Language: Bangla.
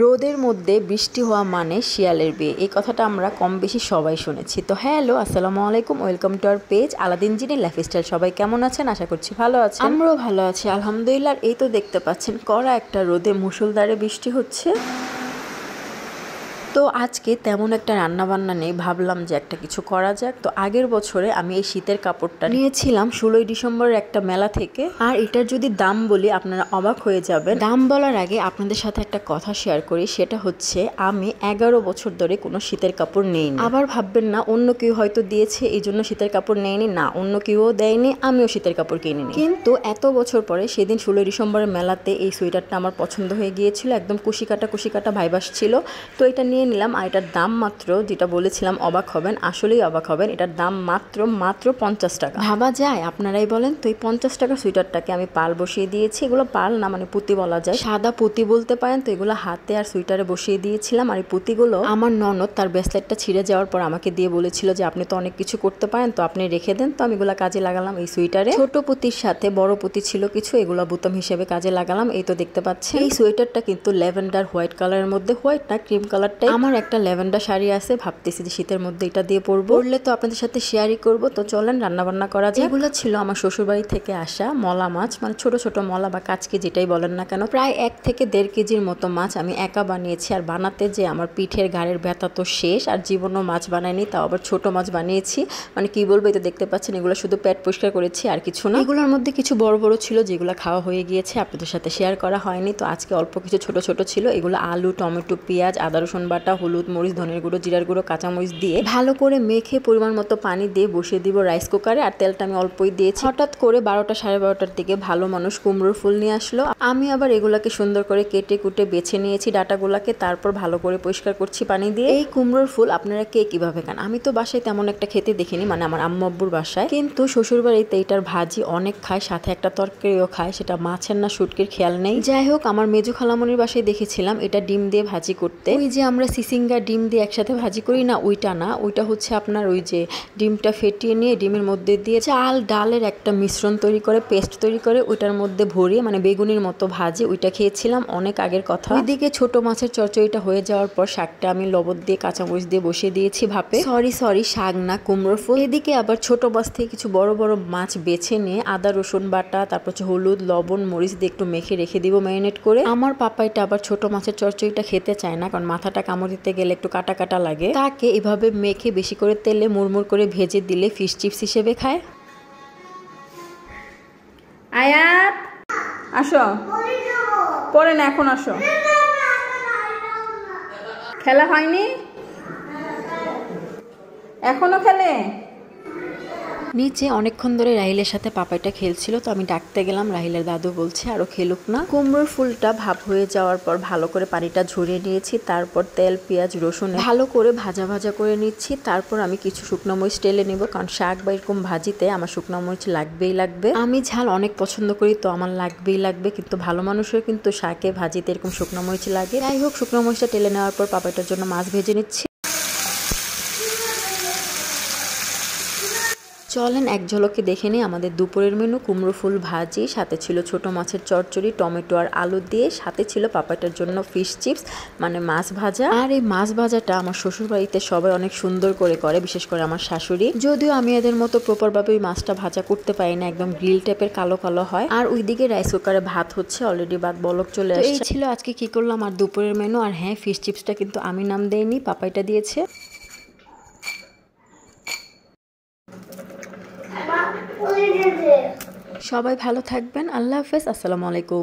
রোদের মধ্যে বৃষ্টি হওয়া মানে শিয়ালের বিয়ে, এই কথাটা আমরা কম বেশি সবাই শুনেছি। তো হ্যালো, আসসালামু আলাইকুম, welcome to our page Aladdin Genie lifestyle. সবাই কেমন আছেন? আশা করছি ভালো আছেন। আমরাও ভালো আছি আলহামদুলিল্লাহ। এই তো দেখতে পাচ্ছেন কড়া একটা রোদে মুষলধারে বৃষ্টি হচ্ছে। তো আজকে তেমন একটা রান্নাবান্না নেই, ভাবলাম যে একটা কিছু করা যাক। তো আগের বছরে আমি এই শীতের কাপড়টা নিয়েছিলাম 16ই ডিসেম্বরের একটা মেলা থেকে। আর এটার যদি দাম বলি আপনারা অবাক হয়ে যাবেন। দাম বলার আগে আপনাদের সাথে একটা কথা শেয়ার করি, সেটা হচ্ছে আমি 11 বছর ধরে কোনো শীতের কাপড় নেইনি। আবার ভাববেন না অন্য কেউ হয়তো দিয়েছে এই জন্য শীতের কাপড় নেয়নি, না, অন্য কেউও দেয়নি, আমিও শীতের কাপড় কিনিনি। কিন্তু এত বছর পরে সেদিন 16ই ডিসেম্বরের মেলাতে এই সোয়েটারটা আমার পছন্দ হয়ে গিয়েছিল, একদম কুশি কাটা ভাইবাস ছিল। তো এটা নিয়ে নিলাম। আর এটার দাম মাত্র, যেটা বলেছিলাম অবাক হবেন, আসলেই অবাক হবেন, এটার দাম মাত্র 50 টাকা। ভাবা যায়? আপনারাই বলেন। তো এই 50 টাকা সোয়েটারটাকে আমি পাল বসিয়ে দিয়েছি। এগুলো পাল না, মানে পুঁতি বলা যায়, সাদা পুঁতি বলতে পারেন। তো এগুলো হাতে আর সোয়েটারে বসিয়ে দিয়েছিলাম। আর এই পুঁতিগুলো আমার ননদ তার ব্রেসলেটটা ছিঁড়ে যাওয়ার পর আমাকে দিয়ে বলেছিল যে আপনি তো অনেক কিছু করতে পারেন, তো আপনি রেখে দেন। তো আমি এগুলো কাজে লাগালাম এই সোয়েটারে। ছোট পুঁতির সাথে বড় পুঁতি ছিল কিছু, এগুলো বোতাম হিসেবে কাজে লাগালাম। এই তো দেখতে পাচ্ছেন এই সোয়েটারটা কিন্তু ল্যাভেন্ডার হোয়াইট কালারের মধ্যে, হোয়াইট না ক্রিম কালারটাই। আমার একটা ল্যাভেন্ডার শাড়ি আছে, ভাবতেছি যে শীতের মধ্যে এটা দিয়ে পরলে তো আপনাদের সাথে শেয়ারই করব। তো চলেন রান্না বান্না করা যায়। এগুলো ছিল আমার শ্বশুরবাড়ি থেকে আসা মলা মাছ, মানে ছোট ছোট মলা বা কাচকি যেটাই বলেন না কেন। প্রায় 1 থেকে 1.5 কেজির মতো মাছ আমি একা বানিয়েছি। আর বানাতে যে আমার পিঠের ঘাড়ের ব্যথা তো শেষ, আর জীবনও মাছ বানাইনি, তাও আবার ছোট মাছ বানিয়েছি। মানে কি বলবো, এই তো দেখতে পাচ্ছেন এগুলো শুধু পেট পরিষ্কার করেছি আর কিছু না। এগুলোর মধ্যে কিছু বড় বড় ছিল যেগুলো খাওয়া হয়ে গিয়েছে, আপনাদের সাথে শেয়ার করা হয়নি। তো আজকে অল্প কিছু ছোট ছোট ছিল। এগুলো আলু, টমেটো, পেঁয়াজ, আদা রসুন বাটা, হলুদ মরিচ, ধনের গুঁড়ো, জিরার গুঁড়ো, কাঁচামরিচ দিয়ে ভালো করে মেখে পরিমাণ মতো পানি দিয়ে বসিয়ে দিব রাইস কুকারে। আর তেলটা আমি অল্পই দিয়েছি। হঠাৎ করে 12টা সাড়ে 12টার দিকে ভালো মানুষ কুমড়োর ফুল নিয়ে আসলো। আমি আবার এগুলাকে সুন্দর করে কেটে কুটে বেছে নিয়েছি ডাটাগুলাকে, তারপর ভালো করে পরিষ্কার করছি পানি দিয়ে। এই কুমড়োর ফুল আপনারা কে কিভাবে খান? আমি তো বাসায় তেমন একটা খেতে দেখিনি, মানে আমার আম্মু আব্বুর বাসায়, কিন্তু শ্বশুর বাড়িতে এটার ভাজি অনেক খায়, সাথে একটা তরকারিও খায়, সেটা মাছের না শুটকির খেয়াল নেই। যাই হোক, আমার মেজু খালামনির বাসায় দেখেছিলাম এটা ডিম দিয়ে ভাজি করতে। ওই যে আমরা সিসিঙ্গা ডিম দিয়ে একসাথে ভাজি করি না, ওইটা না, ওইটা হচ্ছে আপনার ওই যে ডিমটা ফেটিয়ে নিয়ে ডিমের মধ্যে দিয়ে চাল ডালের একটা মিশ্রণ তৈরি করে, পেস্ট তৈরি করে ওইটার মধ্যে ভরিয়ে, মানে বেগুনির মতো ভাজি, ওইটা খেয়েছিলাম অনেক আগের কথা। ওইদিকে ছোট মাছের চচ্চড়িটা হয়ে যাওয়ার পর শাকটা আমি লবণ দিয়ে কাঁচামরিচ দিয়ে বসিয়ে দিয়েছি ভাপে। সরি শাক না, কুমড়োর ফুল। এদিকে আবার ছোট মাছ থেকে কিছু বড় বড় মাছ বেছে নিয়ে আদা রসুন বাটা, তারপর হচ্ছে হলুদ লবণ মরিচ দিয়ে একটু মেখে রেখে দিব ম্যারিনেট করে। আমার পাপাইটা আবার ছোট মাছের চচ্চড়িটা খেতে চায় না, কারণ মাথাটা কামড় দিতে গেলে একটু কাটা কাটা লাগে। তাকে এভাবে মেখে বেশি করে তেলে মুড়মুড় করে ভেজে দিলে ফিশ চিপস হিসেবে খায়। আয়াত আসো, পরে না, এখন আসো। খেলা হয়নি এখনো? খেলে নিচে অনেকক্ষণ ধরে রাহিলের সাথে পাপাইটা খেলছিল, তো আমি ডাকতে গেলাম। রাহিলের দাদু বলছে আরো খেলুক না। কুমড়োর ফুলটা ভাপ হয়ে যাওয়ার পর ভালো করে পানিটা ঝরিয়ে নিয়েছি। তারপর তেল পেঁয়াজ রসুন ভালো করে ভাজা ভাজা করে নিচ্ছি। তারপর আমি কিছু শুকনো মরিচ টেলে নেব, কারণ শাক বা এরকম ভাজিতে আমার শুকনো মরিচ লাগবে। আমি ঝাল অনেক পছন্দ করি, তো আমার লাগবে। কিন্তু ভালো মানুষের কিন্তু শাকে ভাজিতে এরকম শুকনো মরিচ লাগে। যাই হোক, শুকনো মরিচটা টেলে নেওয়ার পর পাপাইটার জন্য মাছ ভেজে নিচ্ছি। চলেন এক ঝলকে দেখে নিই আমাদের দুপুরের মেনু। কুমড়ো ফুল ভাজি, সাথে ছিল ছোট মাছের চচ্চড়ি টমেটো আর আলু দিয়ে, সাথে ছিল পাপাটার জন্য ফিশ চিপস, মানে মাছ ভাজা। আর এই মাছ ভাজাটা আমার শ্বশুর বাড়িতে সবাই অনেক সুন্দর করে, বিশেষ করে আমার শাশুড়ি। যদিও আমি এদের মতো প্রপারভাবে ওই মাছটা ভাজা করতে পারি না, একদম গ্রিল টাইপের কালো কালো হয়। আর ওইদিকে রাইস কুকারে ভাত হচ্ছে, অলরেডি ভাত বলক চলে আসছে। এই ছিল আজকে কি করলাম আর দুপুরের মেনু। আর হ্যাঁ, ফিশ চিপসটা কিন্তু আমি নাম দেইনি, পাপাইটা দিয়েছে। সবাই ভালো থাকবেন, আল্লাহ হাফেজ, আসসালামু আলাইকুম।